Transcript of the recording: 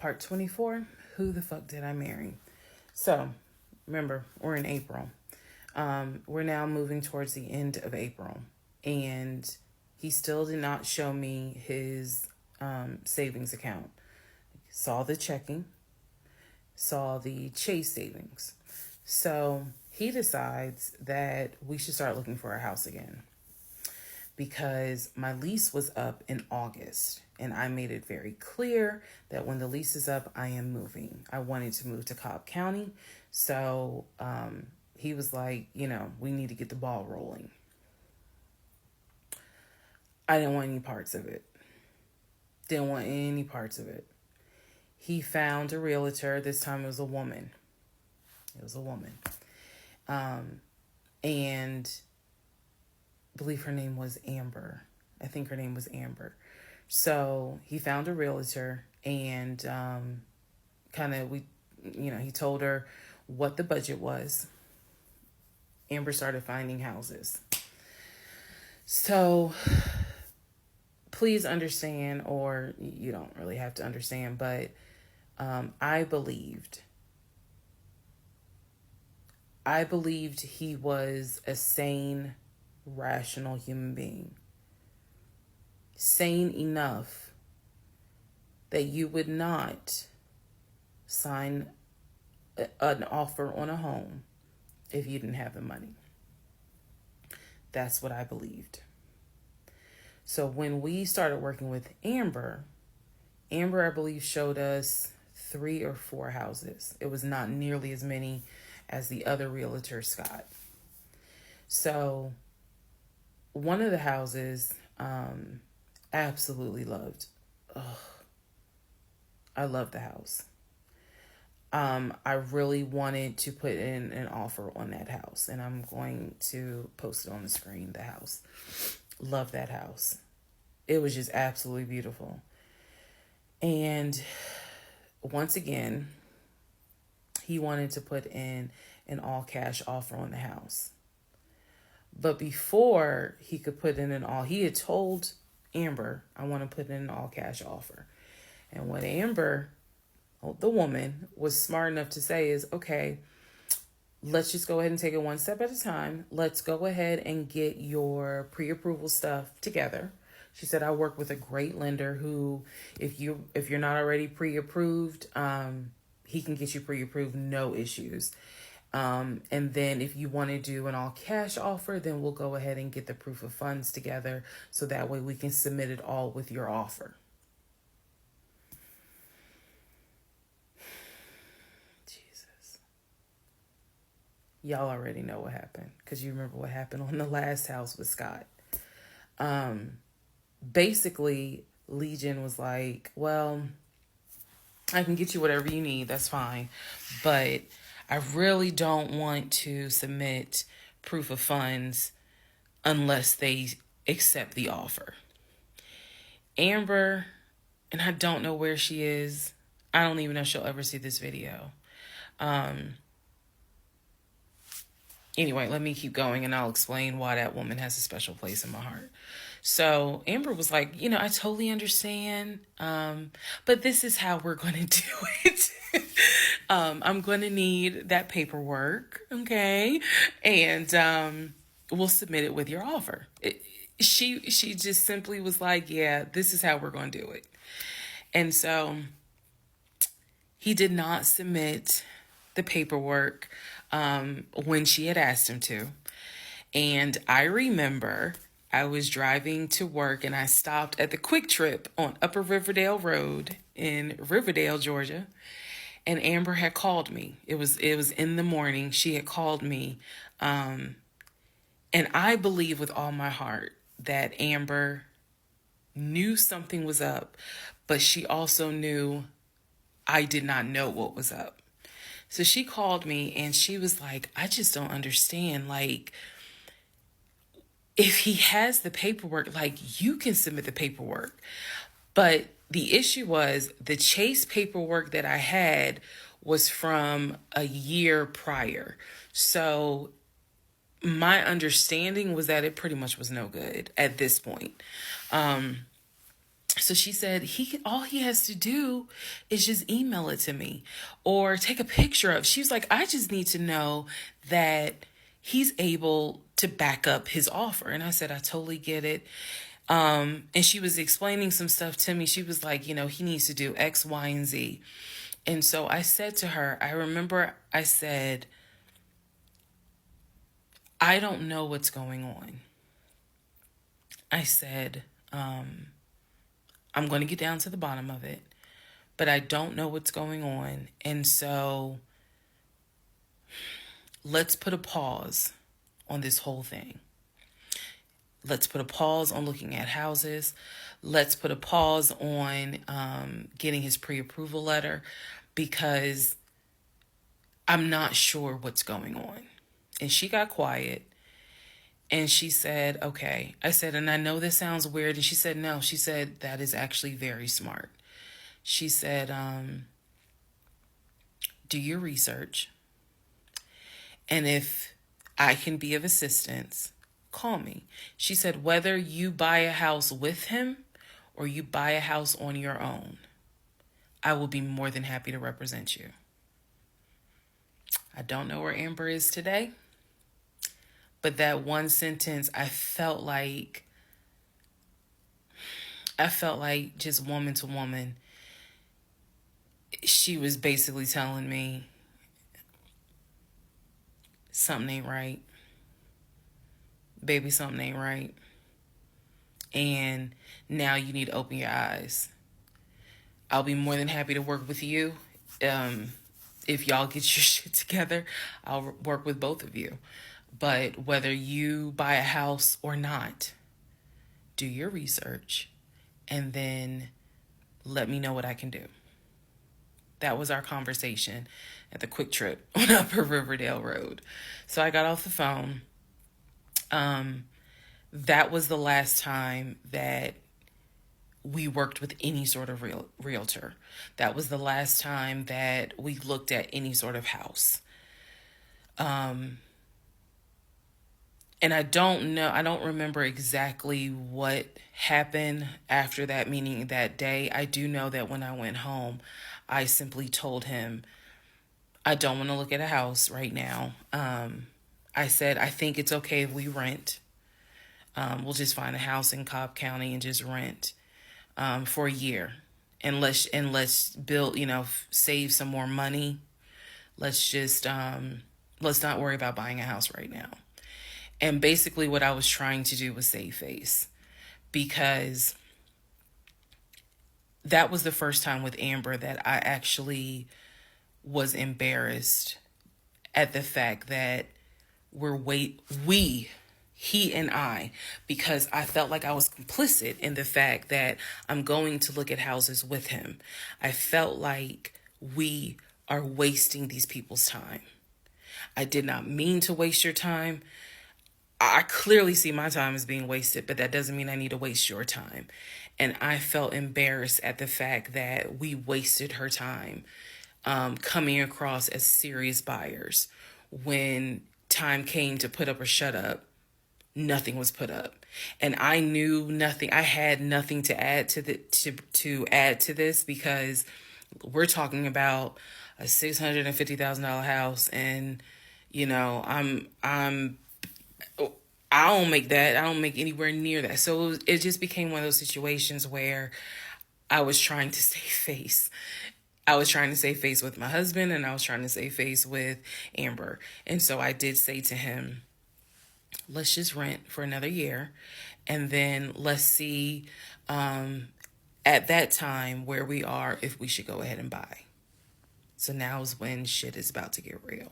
Part 24, who the fuck did I marry? So, remember, we're in April. We're now moving towards the end of April. And he still did not show me his savings account. Saw the checking, saw the Chase savings. So he decides that we should start looking for a house again, because my lease was up in August and I made it very clear that when the lease is up, I am moving. I wanted to move to Cobb County. So he was like, we need to get the ball rolling. I didn't want any parts of it. Didn't want any parts of it. He found a realtor. This time it was a woman. And I believe her name was Amber. I think her name was Amber. So he found a realtor and he told her what the budget was. Amber started finding houses. So please understand, or you don't really have to understand, but I believed he was a sane, rational human being. Sane enough that you would not sign an offer on a home if you didn't have the money. That's what I believed. So when we started working with Amber, I believe, showed us 3 or 4 houses. It was not nearly as many as the other realtor, Scott. So one of the houses, absolutely loved. I love the house. I really wanted to put in an offer on that house, and I'm going to post it on the screen, the house. Love that house. It was just absolutely beautiful. And once again, he wanted to put in an all-cash offer on the house. But before he could put in he had told Amber, I want to put in an all-cash offer. And what Amber, the woman, was smart enough to say is, okay, let's just go ahead and take it one step at a time. Let's go ahead and get your pre-approval stuff together. She said, I work with a great lender who, if you're not already pre-approved, he can get you pre-approved, no issues. And then if you want to do an all cash offer, then we'll go ahead and get the proof of funds together. So that way we can submit it all with your offer. Jesus. Y'all already know what happened, because you remember what happened on the last house with Scott. Basically, Legion was like, well, I can get you whatever you need. That's fine. But I really don't want to submit proof of funds unless they accept the offer. Amber, and I don't know where she is. I don't even know if she'll ever see this video. Anyway, let me keep going and I'll explain why that woman has a special place in my heart. So Amber was like, I totally understand, but this is how we're going to do it. I'm going to need that paperwork, okay? And we'll submit it with your offer. She just simply was like, yeah, this is how we're going to do it. And so he did not submit the paperwork when she had asked him to. And I remember I was driving to work and I stopped at the Quick Trip on Upper Riverdale Road in Riverdale, Georgia. And Amber had called me. It was in the morning. She had called me. And I believe with all my heart that Amber knew something was up, but she also knew I did not know what was up. So she called me and she was like, I just don't understand. Like, if he has the paperwork, like, you can submit the paperwork. But the issue was the Chase paperwork that I had was from a year prior. So my understanding was that it pretty much was no good at this point. So she said all he has to do is just email it to me or take a picture of. She was like, I just need to know that he's able to back up his offer. And I said, I totally get it. And she was explaining some stuff to me. She was like, he needs to do X, Y, and Z. And so I said to her, I remember I said, I don't know what's going on. I said, I'm going to get down to the bottom of it, but I don't know what's going on. And so let's put a pause on this whole thing. Let's put a pause on looking at houses. Let's put a pause on getting his pre-approval letter, because I'm not sure what's going on. And she got quiet and she said, okay. I said, and I know this sounds weird. And she said, no. She said, that is actually very smart. She said, do your research. And if I can be of assistance, call me. She said, whether you buy a house with him or you buy a house on your own, I will be more than happy to represent you. I don't know where Amber is today, but that one sentence, I felt like just woman to woman, she was basically telling me something ain't right. Baby, something ain't right. And now you need to open your eyes. I'll be more than happy to work with you. If y'all get your shit together, I'll work with both of you. But whether you buy a house or not, do your research and then let me know what I can do. That was our conversation at the Quick Trip on Upper Riverdale Road. So I got off the phone. That was the last time that we worked with any sort of realtor. That was the last time that we looked at any sort of house. And I don't remember exactly what happened after that meeting that day. I do know that when I went home, I simply told him, I don't want to look at a house right now. I said, I think it's okay if we rent. We'll just find a house in Cobb County and just rent for a year. And let's build, save some more money. Let's not worry about buying a house right now. And basically what I was trying to do was save face, because that was the first time with Amber that I actually was embarrassed at the fact that he and I, because I felt like I was complicit in the fact that I'm going to look at houses with him. I felt like we are wasting these people's time. I did not mean to waste your time. I clearly see my time as being wasted, but that doesn't mean I need to waste your time. And I felt embarrassed at the fact that we wasted her time coming across as serious buyers. When time came to put up or shut up, nothing was put up. And I knew nothing. I had nothing to add to add to this, because we're talking about a $650,000 house, and I don't make that. I don't make anywhere near that. So it just became one of those situations where I was trying to save face. I was trying to save face with my husband, and I was trying to save face with Amber. And so I did say to him, let's just rent for another year, and then let's see at that time where we are, if we should go ahead and buy. So now is when shit is about to get real.